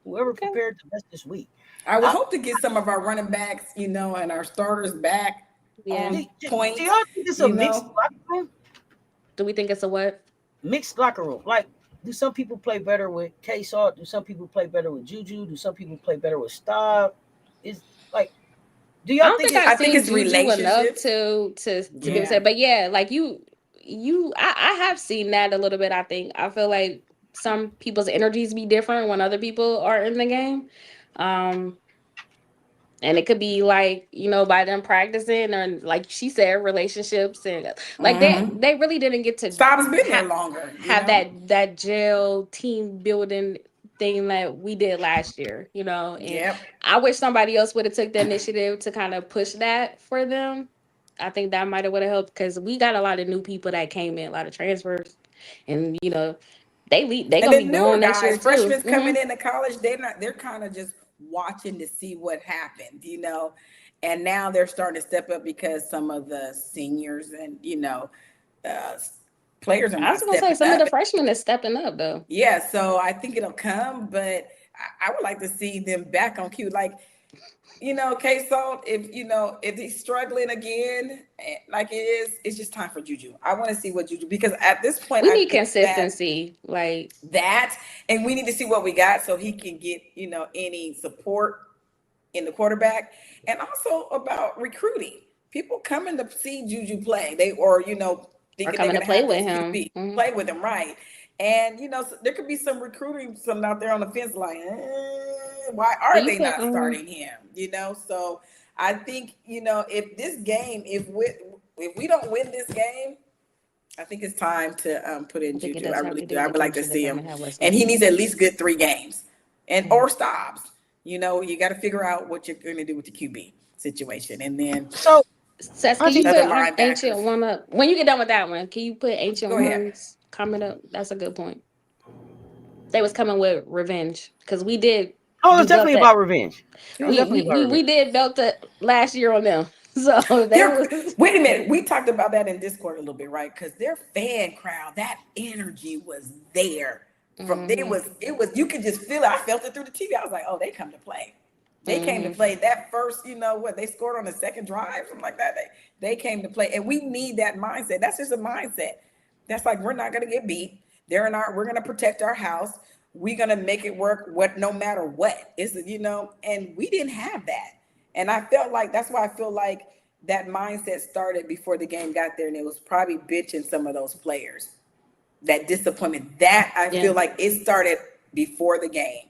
S7: Whoever prepared the best this week.
S1: I would hope to get some of our running backs, and our starters back on point.
S7: Do y'all think it's a mixed locker room?
S8: Do we think it's a what?
S7: Mixed locker room. Like, do some people play better with K-Salt? Do some people play better with Juju? Do some people play better with Staub? Is like, do y'all think
S8: I've
S1: think
S8: seen
S1: it's
S8: Juju enough
S1: relationships
S8: to be able to say, but yeah, like I have seen that a little bit. I feel like some people's energies be different when other people are in the game. And it could be like, by them practicing or like she said, relationships and like they really didn't get to
S1: Staub's been there longer.
S8: Have that jail team building thing that we did last year, and I wish somebody else would have took the initiative to kind of push that for them. I think that might have would have helped because we got a lot of new people that came in, a lot of transfers, and they gonna be gone next year too.
S1: Freshmen coming into college, they're kind of just watching to see what happened, and now they're starting to step up because some of the seniors and players are not.
S8: I was gonna say some of the freshmen is stepping up though.
S1: Yeah, so I think it'll come, but I would like to see them back on cue. Like, K-Salt, if he's struggling again, like it is, it's just time for Juju. I want to see what Juju, because at this point,
S8: we need consistency, like
S1: that, and we need to see what we got so he can get, any support in the quarterback, and also about recruiting. People coming to see Juju play, thinking
S8: coming to play with him,
S1: play with him, right? And so there could be some recruiting, some out there on the fence, like, why are they not starting him? So I think if this game, if we don't win this game, I think it's time to put in Juju. I really do. I would like to see him, and he needs at least good 3 games, or stops. You got to figure out what you're going to do with the QB situation, and then
S7: so.
S8: Seth, can you put Ancient One up? When you get done with that one, can you put Ancient One's comment up? That's a good point. They was coming with revenge because we did.
S7: Oh, it's definitely about revenge.
S8: We did belt it last year on them. So
S1: wait a minute. We talked about that in Discord a little bit, right? Because their fan crowd, that energy was there. It was you could just feel it. I felt it through the TV. I was like, oh, they come to play. They came to play that first, they scored on the second drive, something like that. They came to play, and we need that mindset. That's just a mindset. That's like, we're not going to get beat. We're going to protect our house. We're going to make it work no matter what. And we didn't have that. And I felt like, that's why I feel like that mindset started before the game got there. And it was probably bitching some of those players, that disappointment that I feel like it started before the game.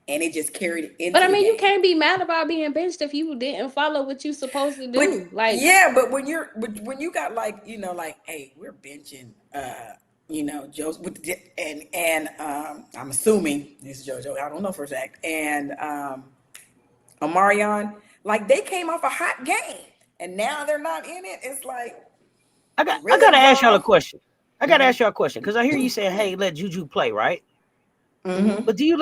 S1: And it just carried it into.
S8: But I mean, you can't be mad about being benched if you didn't follow what you supposed to do.
S1: But when you got hey, we're benching, Joe, and I'm assuming this is JoJo. I don't know for a fact. And Omarion, they came off a hot game, and now they're not in it. It's like
S7: I gotta ask y'all a question. Because I hear you saying, "Hey, let Juju play," right? Mm-hmm. But do you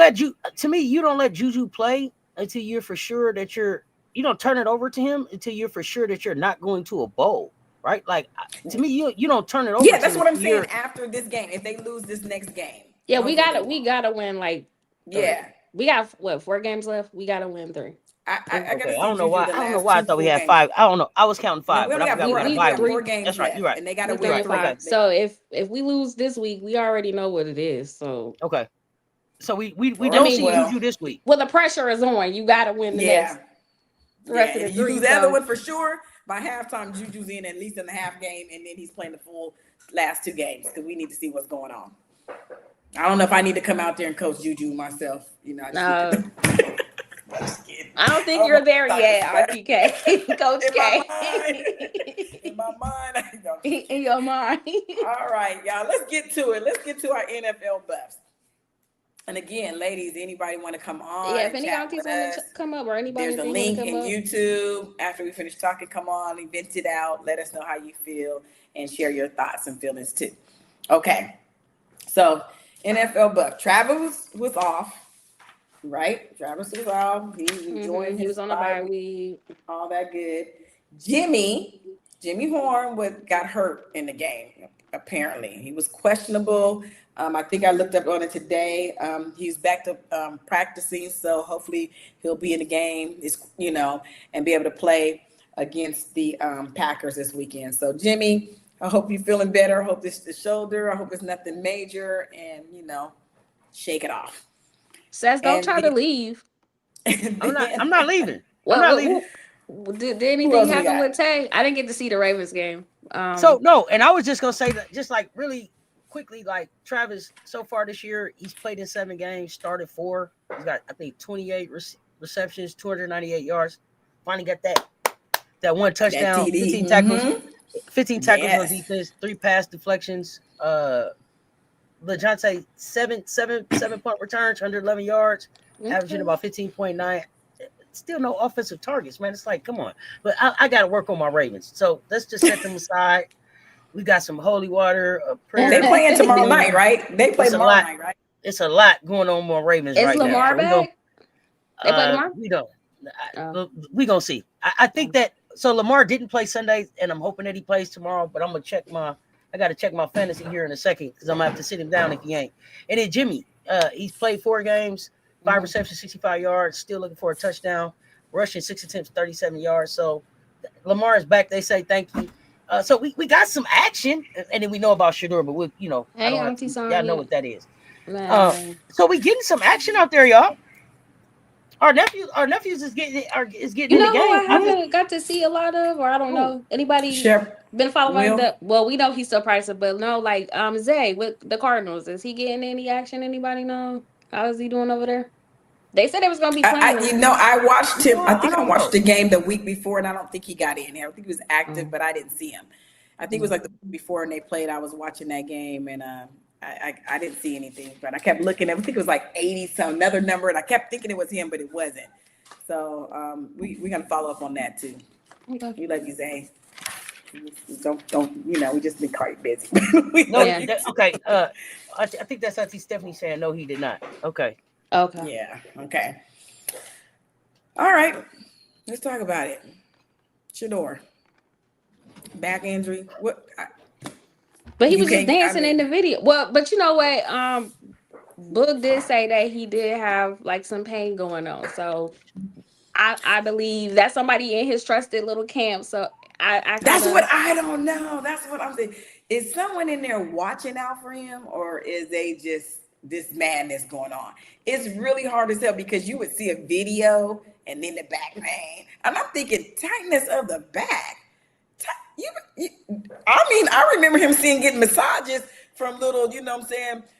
S7: to me, you don't let Juju play until you're for sure that you don't turn it over to him until you're for sure that you're not going to a bowl, right? Like, to me, you don't turn it over.
S1: Yeah, that's what I'm saying. After this game, if they lose this next game,
S8: we gotta win. We got 4 games left. We gotta win 3.
S7: I don't know why. I thought we had 5. I don't know. I was counting 5, but I forgot we had
S1: 4 games. That's right. You're right. And they got to win 3.
S8: Okay. So if we lose this week, we already know what it is. So
S7: okay. So we don't see Juju this week.
S8: Well, the pressure is on. You got to win the next. The rest of the 3.
S1: You lose the other one for sure. By halftime, Juju's in at least in the half game, and then he's playing the full last 2 games because we need to see what's going on. I don't know if I need to come out there and coach Juju myself.
S8: I don't think you're there yet, RTK. Coach K.
S1: In my mind.
S8: In your mind.
S1: All right, y'all. Let's get to it. Let's get to our NFL buffs. And again, ladies, anybody want to come on?
S8: Yeah, if any aunties want to come up or anybody.
S1: There's a link in YouTube. After we finish talking, come on and vent it out. Let us know how you feel and share your thoughts and feelings too. Okay. So NFL buff. Travis was off. Right? Travis was off. He enjoyed
S8: He was on a bye week.
S1: All that good. Jimmy Horn got hurt in the game, apparently. He was questionable, I think I looked up on it today. He's back to practicing, so hopefully he'll be in the game. And be able to play against the Packers this weekend. So Jimmy, I hope you're feeling better. I hope it's the shoulder. I hope it's nothing major, and shake it off.
S8: Says don't try to leave.
S7: I'm not leaving.
S8: Well,
S7: I'm not leaving.
S8: Did anything happen with Tay? I didn't get to see the Ravens game.
S7: So no, and I was just gonna say that, just like really quickly, like Travis, so far this year, he's played in 7 games, started 4. He's got, I think, 28 receptions, 298 yards. Finally got that one touchdown, 15 tackles, 15 tackles on defense, 3 pass deflections. LeJohntay, 7 point returns, 111 yards, averaging about 15.9. Still no offensive targets, man. It's like, come on. But I got to work on my Ravens. So let's just set them aside. We got some holy water, prayer.
S1: They playing tomorrow night, right? They play tomorrow night, right?
S7: It's a lot going on with Ravens right now.
S8: Is Lamar back? They play tomorrow?
S7: We don't. We gonna see. I think that, so Lamar didn't play Sunday, and I'm hoping that he plays tomorrow. But I'm gonna check I got to check my fantasy here in a second, because I'm gonna have to sit him down if he ain't. And then Jimmy, he's played 4 games, 5 receptions, 65 yards. Still looking for a touchdown. Rushing 6 attempts, 37 yards. So Lamar is back. They say thank you. So we got some action, and then we know about Shador, but y'all know what that is. So we getting some action out there, y'all. Our nephews is getting in the game.
S8: I haven't got to see a lot of, or I don't know anybody been following the. Well, we know he's still pricing, but no, like Zay with the Cardinals, is he getting any action? Anybody know how is he doing over there? They said it was going to be playing.
S1: I watched him. I think I watched the game the week before, and I don't think he got in there. I think he was active, but I didn't see him. I think it was like the week before, and they played. I was watching that game, and I didn't see anything. But I kept looking. I think it was like 80, some another number, and I kept thinking it was him, but it wasn't. So we're gonna follow up on that too. Okay. We love you, Zay. Don't we just been quite busy.
S7: Okay. I think that's Auntie Stephanie saying no, he did not. Okay.
S8: Okay.
S1: Yeah. Okay. All right. Let's talk about it. Shador. Back injury. What?
S8: But he was just dancing in the video. Well, but you know what? Book did say that he did have like some pain going on. So I believe that's somebody in his trusted little camp. So
S1: that's what I don't know. That's what I'm saying. Is someone in there watching out for him, or is they just this madness going on? It's really hard to tell, because you would see a video and then the back pain, and I'm thinking tightness of the back. I remember him getting massages from little,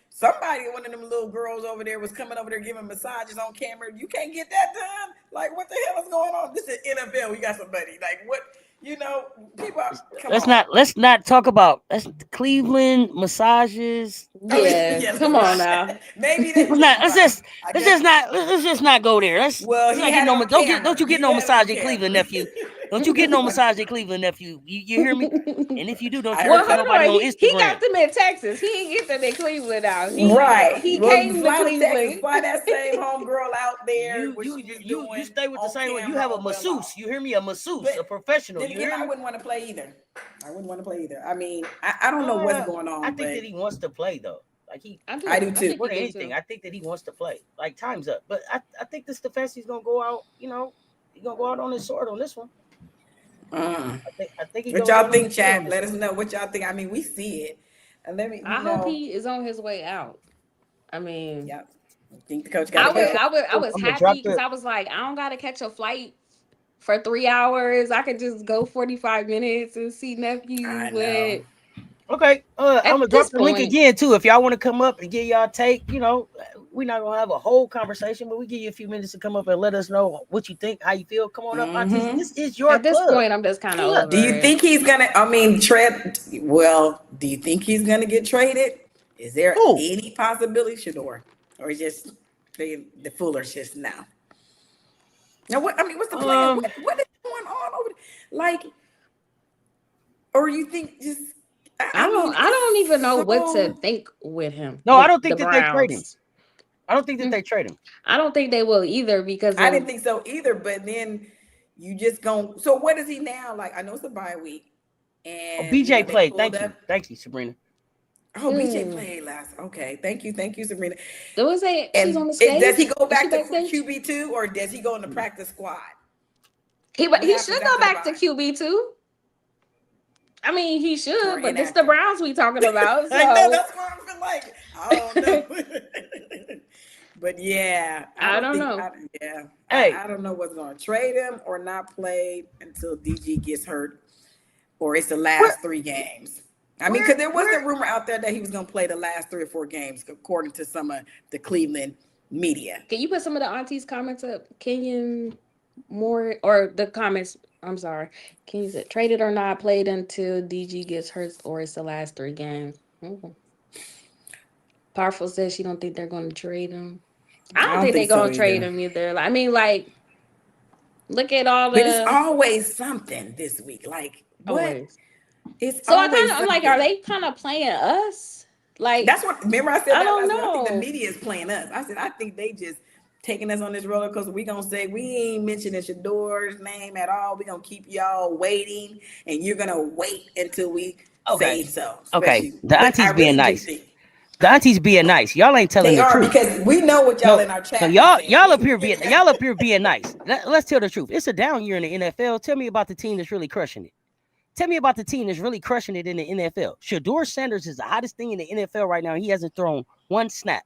S1: somebody, one of them little girls over there was coming over there giving massages on camera. You can't get that done? Like, what the hell is going on? This is NFL. We got somebody. Like, what? People are,
S7: let's not talk about Cleveland massages.
S8: Yeah, come on now.
S1: Maybe
S7: let's just not go there. Don't you get no massage in Cleveland, nephew. Don't you get no massage in Cleveland, nephew. You hear me? And if you do, don't you hurt nobody on Instagram.
S8: He got them in Texas. He ain't get them in Cleveland out. He came to Cleveland.
S1: Find that same homegirl out there.
S7: You stay with the same one. You have a masseuse. You hear me? A masseuse, a professional.
S1: I wouldn't want to play either. I mean, I don't know what's going on.
S7: I think that he wants to play though. Like
S1: I do too.
S7: More than anything, I think that he wants to play. Like, time's up. But I think this Stefanski's gonna go out. He's gonna go out on his sword on this one. I think.
S1: What y'all think, chat? Let us know what y'all think. I mean, we see it, and
S8: I hope he is on his way out. I mean,
S1: yeah. I think the coach got.
S8: I was happy because I was like, I don't gotta catch a flight for 3 hours. I could just go 45 minutes and see nephew.
S7: Okay, I'm gonna drop the link again too. If y'all want to come up and get y'all take, we're not gonna have a whole conversation, but we give you a few minutes to come up and let us know what you think, how you feel. Come on up, Aunties. This is your.
S8: At this point, I'm just kind of over.
S1: Do you think he's gonna? trade? Well, do you think he's gonna get traded? Is there any possibility, Shador, or just the foolishness now? Now, what's the plan? What is going on over there? Like, or you think just?
S8: I don't even know what to think with him.
S7: No, I don't think that they trade him. I don't think that they trade him.
S8: I don't think they will either, because
S1: I didn't think so either. But then you just go. So what is he now? Like, I know it's a bye week, and
S7: BJ played. Thank you, Sabrina.
S1: Oh, BJ played last. Okay, thank you, Sabrina.
S8: There was she's on the
S1: Does he
S8: stage.
S1: go
S8: Is she
S1: back to
S8: backstage?
S1: QB2 or does he go in the practice squad?
S8: He
S1: What
S8: should
S1: happens
S8: go
S1: after the
S8: back to
S1: bye?
S8: QB2. I mean, he
S1: Or
S8: should, but this the
S1: inactive?
S8: Browns we talking about.
S1: I know
S8: So
S1: that's what I feel like. I don't know. But yeah,
S8: I don't know.
S1: I don't know what's going to trade him or not play until DG gets hurt, or it's the last 3 games. I mean, because there was a rumor out there that he was going to play the last 3 or 4 games, according to some of the Cleveland media.
S8: Can you put some of the aunties' comments up? Kenyon Moore, or the comments? I'm sorry. Can you say traded or not played until DG gets hurt, or it's the last 3 games? Powerful says she don't think they're going to trade him. I don't think they're going to trade him either. I mean, like, look at all the.
S1: But it's always something this week. Like, what?
S8: Always.
S1: It's
S8: so
S1: always
S8: I'm like, are they kind of playing us? Like,
S1: that's what. Remember, I said
S8: I
S1: that
S8: don't
S1: last week. I think the
S8: know.
S1: media is playing us. I said I think they just taking us on this roller coaster. We gonna say we ain't mentioning Shador's name at all. We gonna keep y'all waiting, and you're gonna wait until we say so.
S7: Okay,
S1: Especially-
S7: the aunties
S1: but I
S7: being
S1: really do
S7: nice.
S1: think
S7: The aunties being nice. Y'all ain't telling
S1: they
S7: the
S1: are,
S7: truth.
S1: because we know what y'all in our chat.
S7: So
S1: be
S7: y'all
S1: saying.
S7: up here being nice. Let's tell the truth. It's a down year in the NFL. Tell me about the team that's really crushing it. Tell me about the team that's really crushing it in the NFL. Shador Sanders is the hottest thing in the NFL right now. He hasn't thrown 1 snap.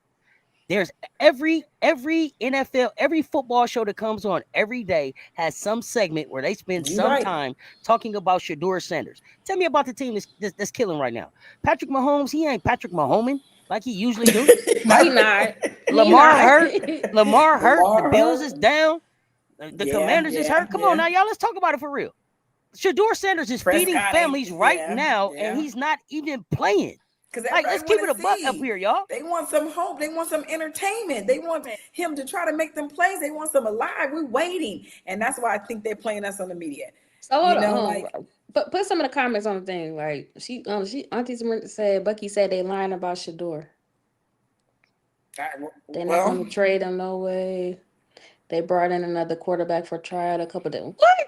S7: There's every NFL, every football show that comes on every day has some segment where they spend some time talking about Shador Sanders. Tell me about the team that's killing right now. Patrick Mahomes, he ain't Patrick Mahomes like he usually do.
S8: Right? He not.
S7: Lamar hurt. The Bills is down. The Commanders is hurt. Come on now, y'all. Let's talk about it for real. Shador Sanders is feeding families right now, and he's not even playing. Like, let's keep it a buck up here, y'all.
S1: They want some hope. They want some entertainment. They want him to try to make them plays. They want some alive. We're waiting, and that's why I think they're playing us on the media.
S8: So but put some of the comments on the thing. Like she Auntie Samantha said, Bucky said they lying about Shador. They're not going to trade him, no way. They brought in another quarterback for tryout a couple of days. What?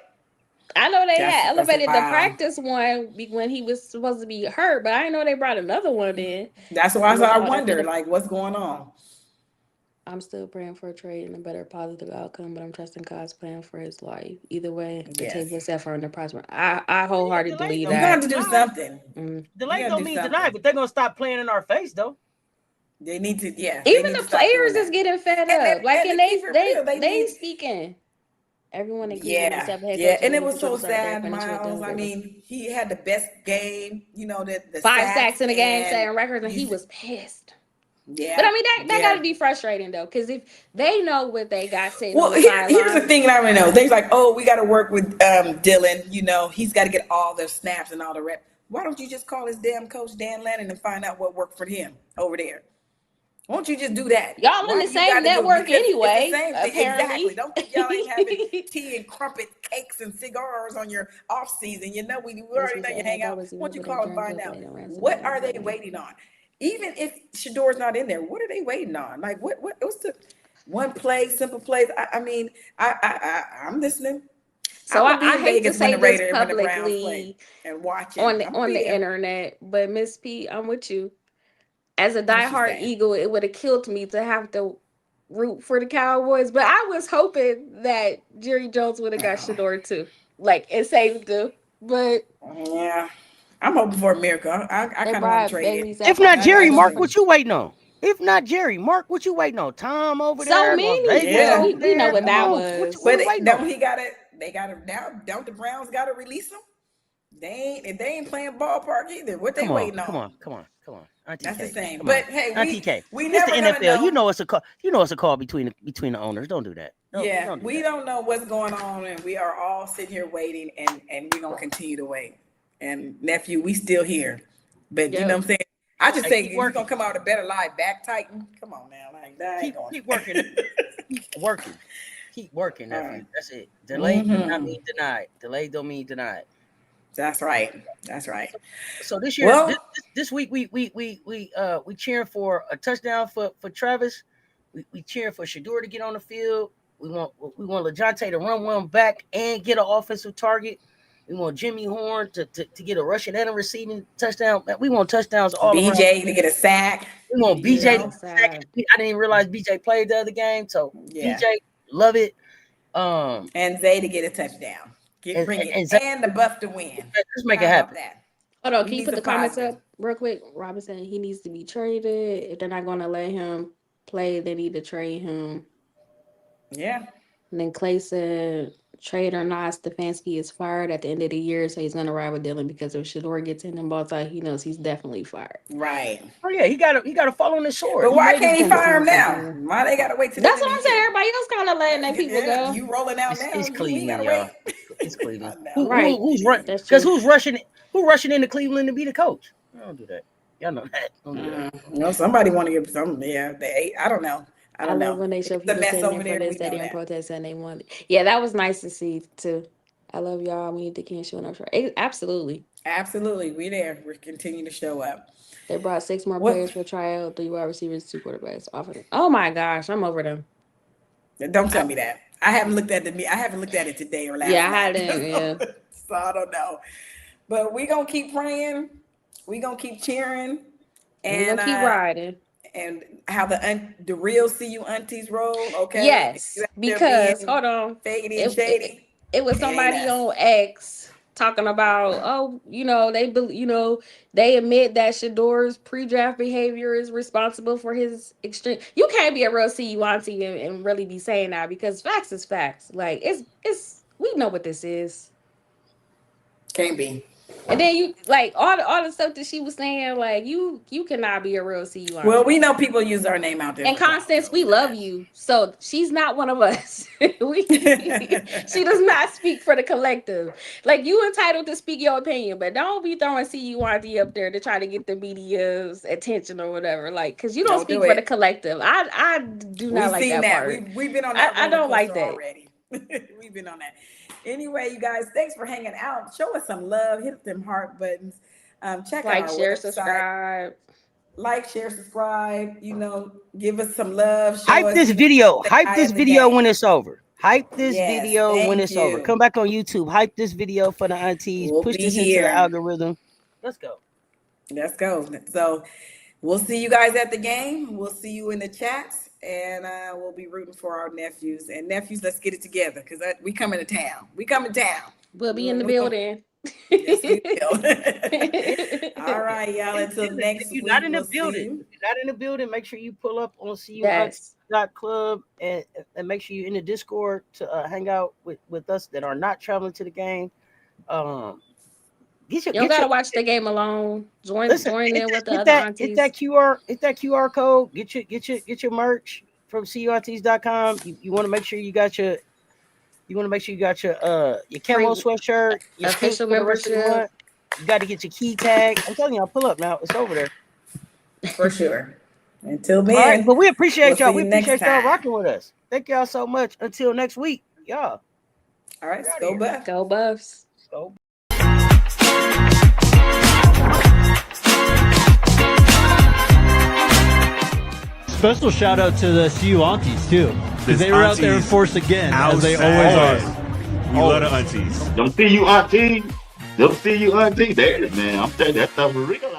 S8: I know they had elevated the practice one when he was supposed to be hurt, but I didn't know they brought another one in.
S1: That's why I wonder, like, what's going on?
S8: I'm still praying for a trade and a better positive outcome, but I'm trusting God's plan for his life. Either way, the table is set for an prosper. I wholeheartedly believe that.
S1: You're going to have to do something.
S7: Delay don't mean deny, but they're going to stop playing in our face, though.
S1: They need to,
S8: Even the players is getting fed up. Like, and they speaking. Everyone agrees except head coach.
S1: And it was so sad, Miles. I mean, he had the best game, the
S8: 5 sacks in the game, setting records, and he was pissed.
S1: Yeah,
S8: but I mean that got to be frustrating though, because if they know what they got sitting on the
S1: here's the thing that I know. They're like, oh, we got to work with Dylan. He's got to get all the snaps and all the reps. Why don't you just call his damn coach Dan Lannon and find out what worked for him over there? Won't you just do that?
S8: Y'all in the same network anyway.
S1: Exactly. Don't think y'all ain't having tea and crumpet cakes and cigars on your off season. We already know you hang out. Won't you call and find out what are they waiting on? Even if Shador's not in there, what are they waiting on? Like what's the one play, simple plays? I'm listening.
S8: So I hate to say this publicly
S1: and watch
S8: on the internet, but Miss P, I'm with you. As a diehard Eagle, it would have killed me to have to root for the Cowboys, but I was hoping that Jerry Jones would have got Shador too, like it saved him. But
S1: yeah, I'm hoping for a miracle. I kind of want to trade it.
S7: If not Jerry, Mark, what you waiting on? If not Jerry, Mark, what you waiting on? Tom over there.
S8: So many. We know what that was.
S1: But don't he got it? They got it now. Don't the Browns got to release him? They ain't playing ballpark either. What they waiting on?
S7: Come on. Auntie
S1: That's
S7: K.
S1: the same. But hey, we
S7: it's
S1: never
S7: the NFL.
S1: Know.
S7: You know it's a call. It's a call between the owners. Don't do that.
S1: We don't know what's going on, and we are all sitting here waiting, and we're gonna continue to wait. And nephew, we still here, but you know what I'm saying. I just think we're gonna come out with a better life. Back tighten. Come on now, like that.
S7: Keep working. Keep working, nephew. That's it. Delay does not mean denied. Delay don't mean denied.
S1: That's right.
S7: So this year, this week, we cheering for a touchdown for Travis. We cheering for Shador to get on the field. We want LeJontay to run one back and get an offensive target. We want Jimmy Horn to get a rushing and a receiving touchdown. Man, we want touchdowns all around.
S1: BJ to get a sack.
S7: We want BJ to
S8: sack.
S7: I didn't even realize BJ played the other game. So
S1: Yeah.
S7: BJ, love it.
S1: And Zay to get a touchdown. Bring it. And the Buff to win.
S7: Let's make it happen.
S8: Hold on, can you put the comments up real quick? Robinson, he needs to be traded. If they're not going to let him play, they need to trade him.
S1: Yeah.
S8: And then Clay said, trade or not, Stefanski is fired at the end of the year, so he's going to ride with Dylan because if Shador gets in and balls out, he knows he's definitely fired.
S1: Right.
S7: Oh yeah, he got to fall on the sword.
S1: But why can't he fire him now? Why they got to wait till?
S8: That's what I'm saying. Everybody else kind of letting that people go.
S1: You rolling out now?
S7: It's Cleveland, y'all. It's Cleveland.
S8: Right.
S7: Who's running? Because who's rushing? Who rushing into Cleveland to be the coach? Don't do that. Y'all know that. Don't do that.
S1: No, somebody want to give some. Yeah, I don't know. I don't know.
S8: Love when they show
S1: It's a
S8: people
S1: mess
S8: sitting
S1: over
S8: in
S1: there.
S8: front of the
S1: We know
S8: stadium
S1: that.
S8: protesting they wanted. Yeah, that was nice to see too. I love y'all. We need to keep showing up. Absolutely.
S1: Absolutely, we there. We're continuing to show up.
S8: They brought 6 more players for tryout, 3 wide receivers, 2 quarterbacks. Offered them. Oh my gosh, I'm over them.
S1: Don't tell me that. I haven't looked at I haven't looked at it today or last night.
S8: Yeah, I hadn't. Yeah.
S1: So I don't know. But we gonna keep praying. We gonna keep cheering. And
S8: We're gonna keep riding.
S1: And how the real CU aunties roll, okay?
S8: Yes, because hold on,
S1: Fady and shady.
S8: It was somebody on X talking about, they admit that Shador's pre-draft behavior is responsible for his extreme. You can't be a real CU auntie and really be saying that because facts is facts. Like it's we know what this is.
S1: Can't be.
S8: And then you like all the stuff that she was saying, like you cannot be a real CU auntie.
S1: Well, we know people use our name out there.
S8: And Constance, we love you. So she's not one of us. She does not speak for the collective. Like you entitled to speak your opinion, but don't be throwing CU auntie up there to try to get the media's attention or whatever. Like, because you don't speak for the collective. I do not like that part.
S1: We've been on that.
S8: I don't like that
S1: already. We've been on that. Anyway, you guys, thanks for hanging out. Show us some love. Hit them heart buttons. Check out our
S8: share,
S1: website.
S8: subscribe.
S1: Like, share, subscribe. Give us some love.
S7: Hype this video. Hype this video when it's over. Hype this video when it's over. Come back on YouTube. Hype this video for the aunties. Push this into the algorithm. Let's go.
S1: Let's go. So we'll see you guys at the game. We'll see you in the chats. And we'll be rooting for our nephews. And nephews, let's get it together because we coming to town. We coming town.
S8: We'll be in the building.
S1: Yes, we will. All right, y'all. Until next week.
S7: If you're not in the building, make sure you pull up on CUX.club and make sure you're in the Discord to hang out with us that are not traveling to the game.
S8: You don't gotta watch the game alone. Join in with the other aunties.
S7: Hit that QR code. Get your merch from CUAunties.com. You want to make sure you got your camo sweatshirt, your
S8: official membership.
S7: You got to get your key tag. I'm telling y'all, pull up now. It's over there.
S1: For sure. Until then.
S7: All right, but we appreciate y'all. We appreciate y'all
S1: time.
S7: rocking with us. Thank y'all so much. Until next week. Y'all.
S1: All right, go Buffs.
S8: Go Buffs.
S7: Go.
S9: Special shout out to the CU Aunties too, because they were out there in force again, as they always are.
S10: We love the aunties.
S3: Them CU aunties. There it is, man. I'm telling you, that stuff for real.